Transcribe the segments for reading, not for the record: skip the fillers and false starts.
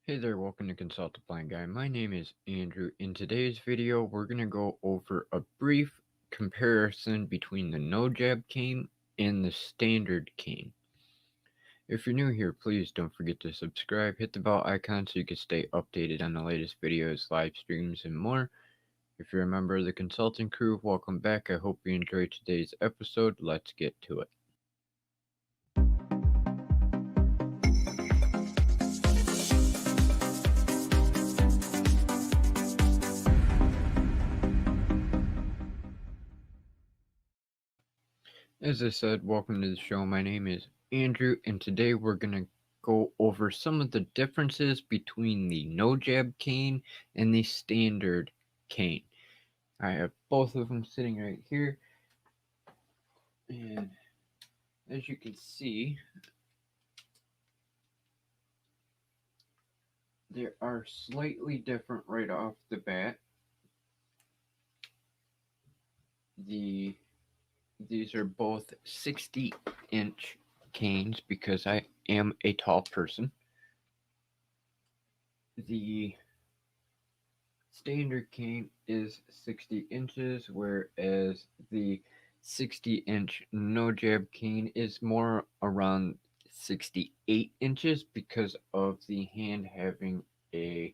Hey there, welcome to Consult the Blind Guy. My name is Andrew. In today's video, we're going to go over a brief comparison between the no jab cane and the standard cane. If you're new here, please don't forget to subscribe, hit the bell icon so you can stay updated on the latest videos, live streams, and more. If you're a member of the consulting crew, welcome back. I hope you enjoyed today's episode. Let's get to it. As I said, welcome to the show. My name is Andrew, and today we're going to go over some of the differences between the no jab cane and the standard cane. I have both of them sitting right here, and as you can see, they are slightly different right off the bat. These are both 60-inch canes because I am a tall person. The standard cane is 60 inches, whereas the 60-inch no jab cane is more around 68 inches because of the hand having a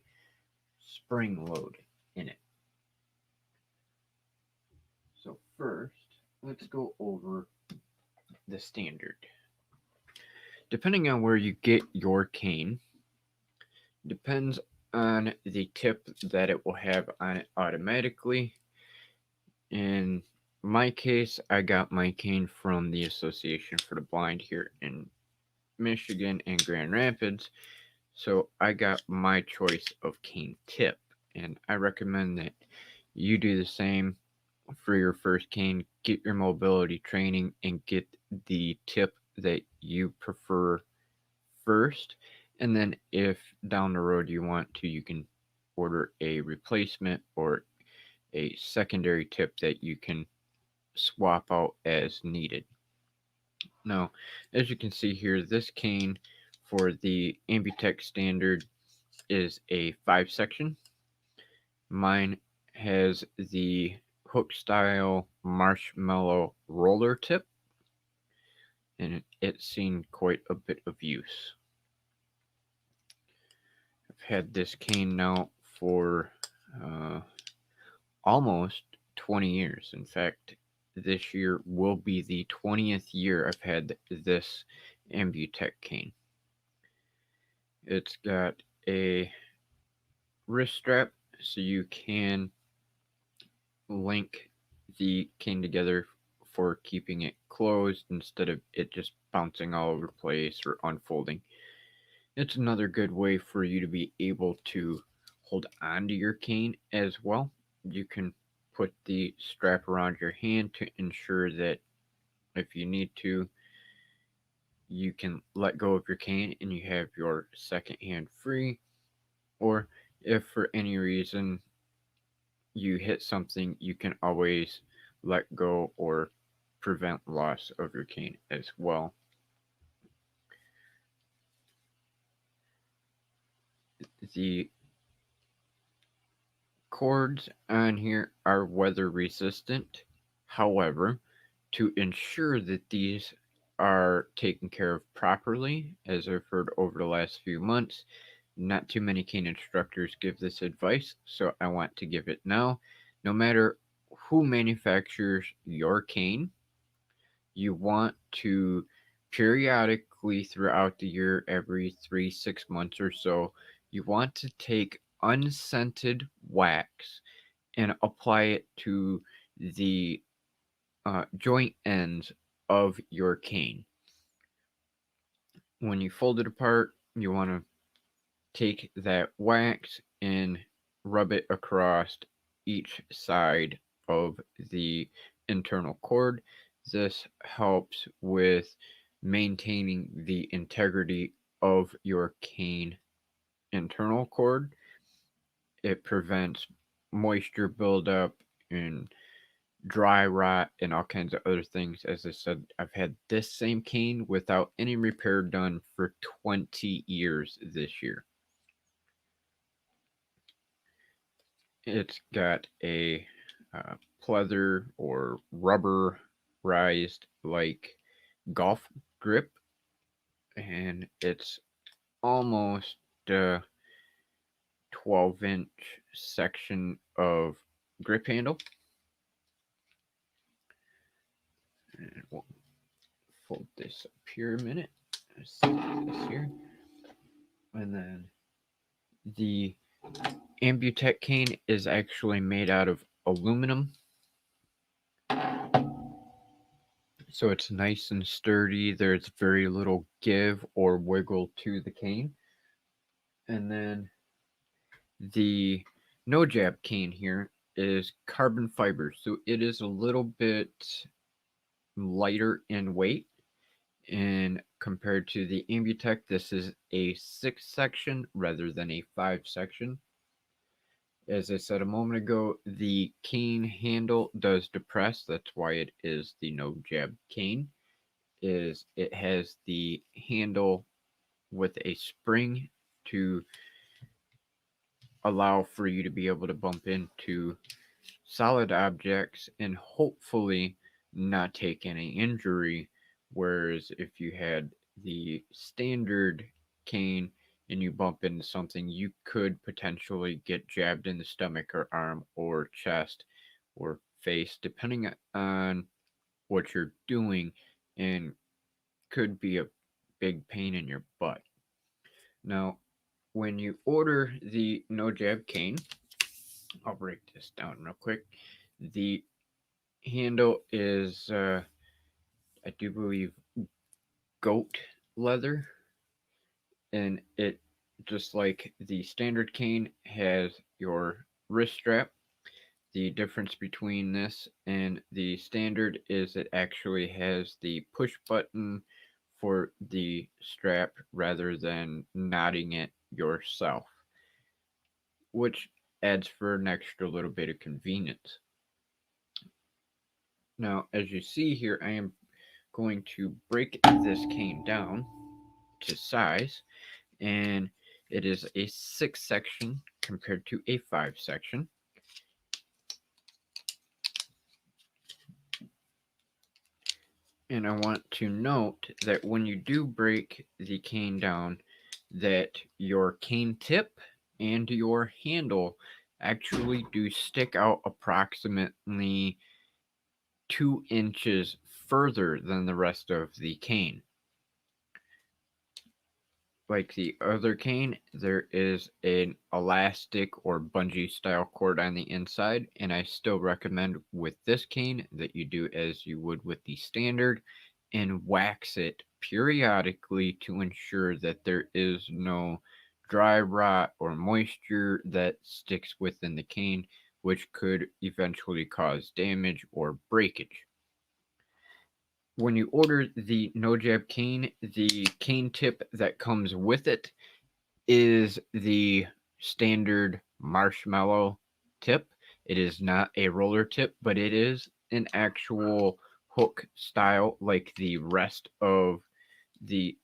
spring load in it. So first, let's go over the standard. Depending on where you get your cane, depends on the tip that it will have on it automatically. In my case, I got my cane from the Association for the Blind here in Michigan and Grand Rapids, so I got my choice of cane tip, and I recommend that you do the same for your first cane. Get your mobility training and get the tip that you prefer first, and then if down the road you want to, you can order a replacement or a secondary tip that you can swap out as needed. Now, as you can see here, this cane for the Ambutech standard is a 5-section. Mine has the hook style marshmallow roller tip, and it's seen quite a bit of use. I've had this cane now for almost 20 years. In fact, this year will be the 20th year I've had this Ambutech cane. It's got a wrist strap so you can link the cane together for keeping it closed instead of it just bouncing all over the place or unfolding. It's another good way for you to be able to hold onto your cane as well. You can put the strap around your hand to ensure that if you need to, you can let go of your cane and you have your second hand free. Or if for any reason you hit something, you can always let go or prevent loss of your cane as well. The cords on here are weather resistant. However, to ensure that these are taken care of properly, as I've heard over the last few months, not too many cane instructors give this advice, so I want to give it now. No matter who manufactures your cane, you want to periodically throughout the year, every 3-6 months or so, you want to take unscented wax and apply it to the joint ends of your cane. When you fold it apart, you want to take that wax and rub it across each side of the internal cord. This helps with maintaining the integrity of your cane internal cord. It prevents moisture buildup and dry rot and all kinds of other things. As I said, I've had this same cane without any repair done for 20 years this year. It's got a pleather or rubberized like golf grip, and it's almost 12-inch section of grip handle. And we'll fold this up here a minute. Let's see this here. And then the Ambutech cane is actually made out of aluminum. So it's nice and sturdy. There's very little give or wiggle to the cane. And then the no jab cane here is carbon fiber. So it is a little bit lighter in weight. And compared to the Ambutech, this is a 6-section rather than a 5-section. As I said a moment ago, the cane handle does depress. That's why it is the no jab cane. It has the handle with a spring to allow for you to be able to bump into solid objects and hopefully not take any injury. Whereas if you had the standard cane and you bump into something, you could potentially get jabbed in the stomach or arm or chest or face, depending on what you're doing, and could be a big pain in your butt. Now, when you order the no jab cane, I'll break this down real quick. The handle is, I do believe, goat leather, and it, just like the standard cane, has your wrist strap. The difference between this and the standard is it actually has the push button for the strap rather than knotting it yourself, which adds for an extra little bit of convenience. Now, as you see here, I am going to break this cane down to size, and it is a 6-section compared to a 5-section. And I want to note that when you do break the cane down, that your cane tip and your handle actually do stick out approximately 2 inches further than the rest of the cane. Like the other cane, there is an elastic or bungee style cord on the inside, and I still recommend with this cane that you do as you would with the standard and wax it periodically to ensure that there is no dry rot or moisture that sticks within the cane, which could eventually cause damage or breakage. When you order the no jab cane, the cane tip that comes with it is the standard marshmallow tip. It is not a roller tip, but it is an actual hook style like the rest of the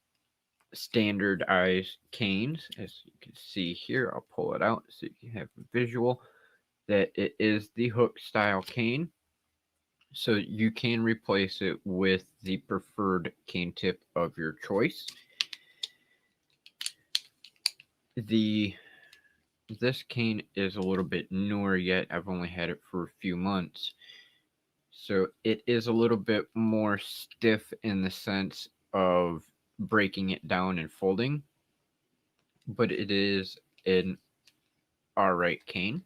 standardized canes. As you can see here, I'll pull it out so you can have a visual that it is the hook style cane. So you can replace it with the preferred cane tip of your choice. This cane is a little bit newer yet. I've only had it for a few months. So it is a little bit more stiff in the sense of breaking it down and folding, but it is an alright cane.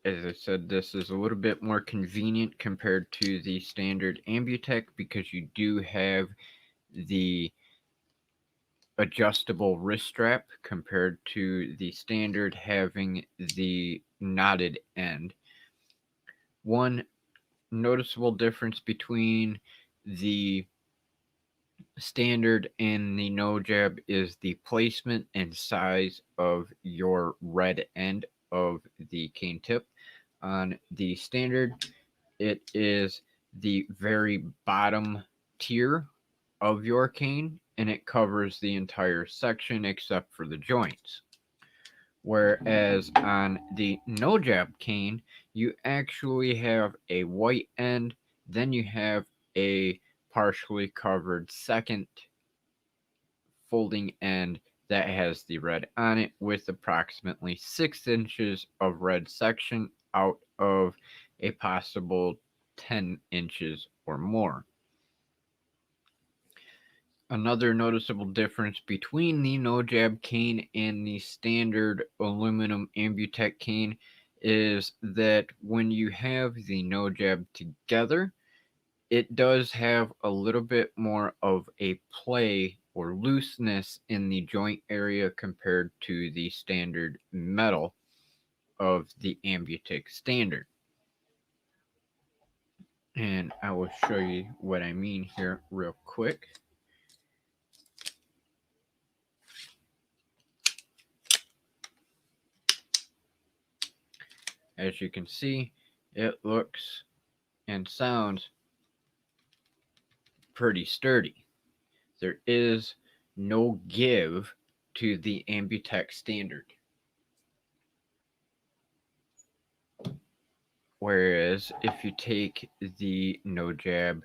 As I said, this is a little bit more convenient compared to the standard Ambutech because you do have the adjustable wrist strap compared to the standard having the knotted end. One noticeable difference between the standard and the no jab is the placement and size of your red end of the cane tip. On the standard, it is the very bottom tier of your cane, and it covers the entire section except for the joints. Whereas on the no jab cane, you actually have a white end, then you have a partially covered second folding end that has the red on it with approximately 6 inches of red section out of a possible 10 inches or more. Another noticeable difference between the no jab cane and the standard aluminum Ambutech cane is that when you have the no jab together, it does have a little bit more of a play or looseness in the joint area compared to the standard metal of the Ambutech standard. And I will show you what I mean here real quick. As you can see, it looks and sounds pretty sturdy. There is no give to the Ambutech standard. Whereas if you take the no jab,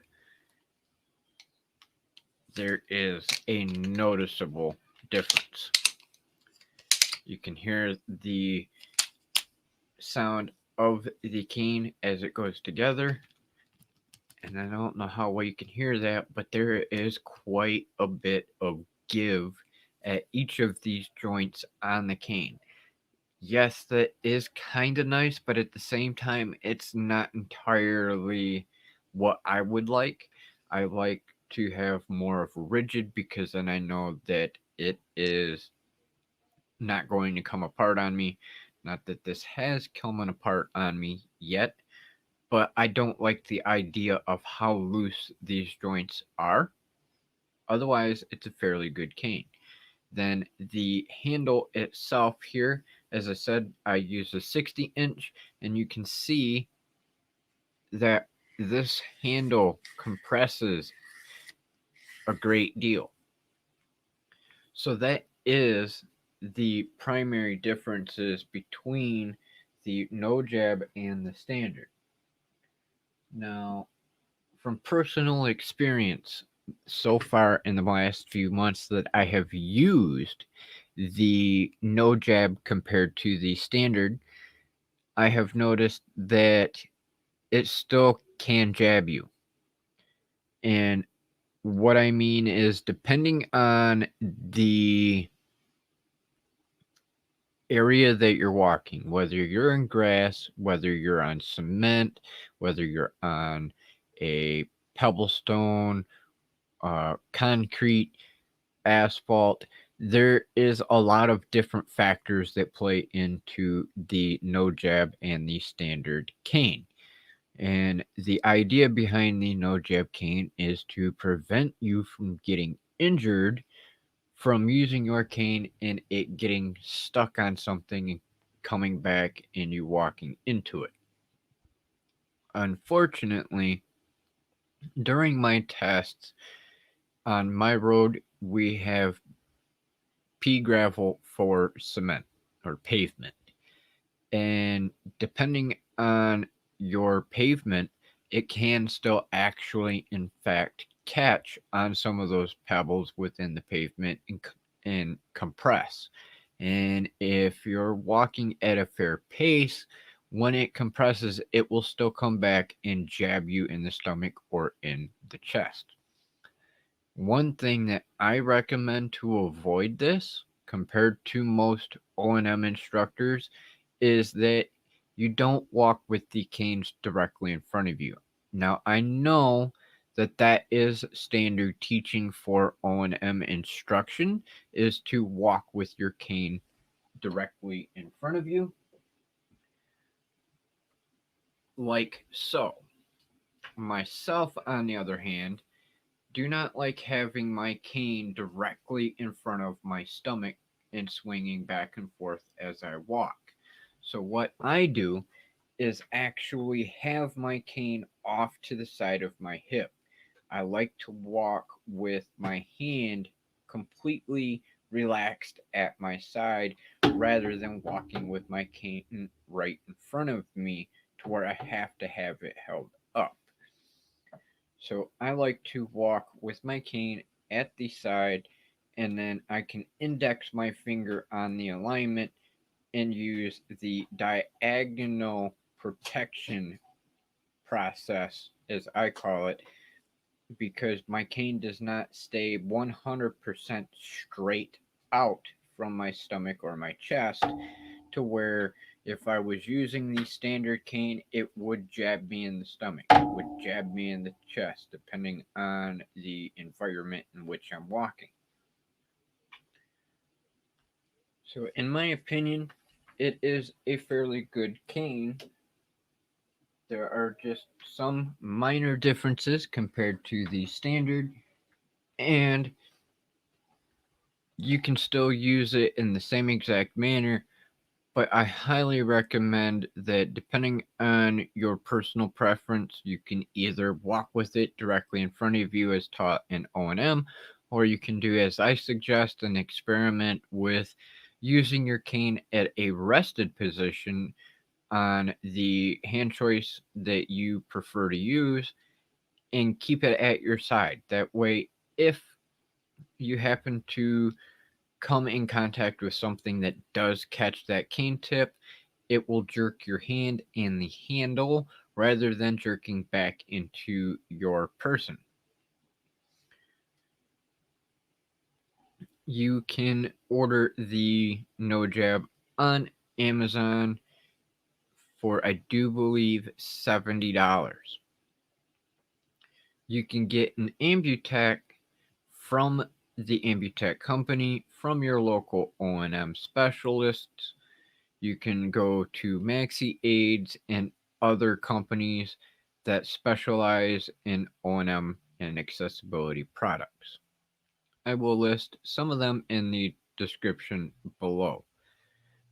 there is a noticeable difference. You can hear the sound of the cane as it goes together. And I don't know how well you can hear that, but there is quite a bit of give at each of these joints on the cane. Yes, that is kind of nice, but at the same time, it's not entirely what I would like. I like to have more of a rigid because then I know that it is not going to come apart on me. Not that this has come apart on me yet, but I don't like the idea of how loose these joints are. Otherwise, it's a fairly good cane. Then the handle itself here, as I said, I use a 60-inch, and you can see that this handle compresses a great deal. So that is the primary differences between the no jab and the standard. Now, from personal experience so far in the last few months that I have used the no jab compared to the standard, I have noticed that it still can jab you. And what I mean is, depending on the area that you're walking, whether you're in grass, whether you're on cement, whether you're on a pebblestone, concrete, asphalt, there is a lot of different factors that play into the no jab and the standard cane. And the idea behind the no jab cane is to prevent you from getting injured from using your cane and it getting stuck on something and coming back and you walking into it. Unfortunately, during my tests on my road, we have pea gravel for cement or pavement. And depending on your pavement, it can still actually, in fact, catch on some of those pebbles within the pavement and compress. And if you're walking at a fair pace, when it compresses, it will still come back and jab you in the stomach or in the chest. One thing that I recommend to avoid this compared to most O&M instructors is that you don't walk with the canes directly in front of you. Now, I know that that is standard teaching for O&M instruction, is to walk with your cane directly in front of you, like so. Myself, on the other hand, do not like having my cane directly in front of my stomach and swinging back and forth as I walk. So what I do is actually have my cane off to the side of my hip. I like to walk with my hand completely relaxed at my side rather than walking with my cane right in front of me to where I have to have it held up. So I like to walk with my cane at the side, and then I can index my finger on the alignment and use the diagonal protection process, as I call it, because my cane does not stay 100% straight out from my stomach or my chest, to where if I was using the standard cane, it would jab me in the stomach, it would jab me in the chest, depending on the environment in which I'm walking. So, in my opinion, it is a fairly good cane. There are just some minor differences compared to the standard, and you can still use it in the same exact manner, but I highly recommend that depending on your personal preference, you can either walk with it directly in front of you as taught in O&M, or you can do as I suggest and experiment with using your cane at a rested position on the hand choice that you prefer to use, and keep it at your side. That way, if you happen to come in contact with something that does catch that cane tip, it will jerk your hand and the handle rather than jerking back into your person. You can order the No Jab on Amazon for, I do believe, $70. You can get an Ambutech from the Ambutech company, from your local O&M specialists. You can go to Maxi Aids and other companies that specialize in O&M and accessibility products. I will list some of them in the description below.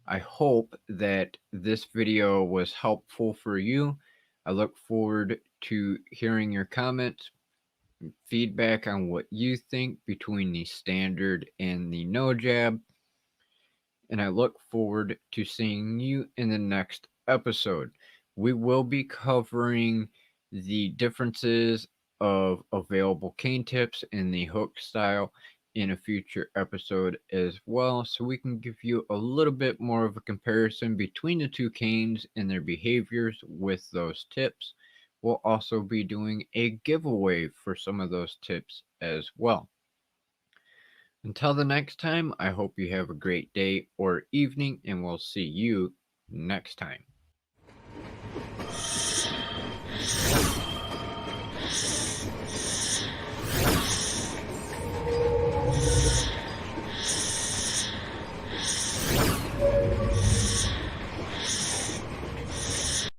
I hope that this video was helpful for you. I look forward to hearing your comments, feedback on what you think between the standard and the no jab, and I look forward to seeing you in the next episode. We will be covering the differences of available cane tips in the hook style in a future episode as well, so we can give you a little bit more of a comparison between the two canes and their behaviors with those tips. We'll also be doing a giveaway for some of those tips as well. Until the next time, I hope you have a great day or evening, and we'll see you next time.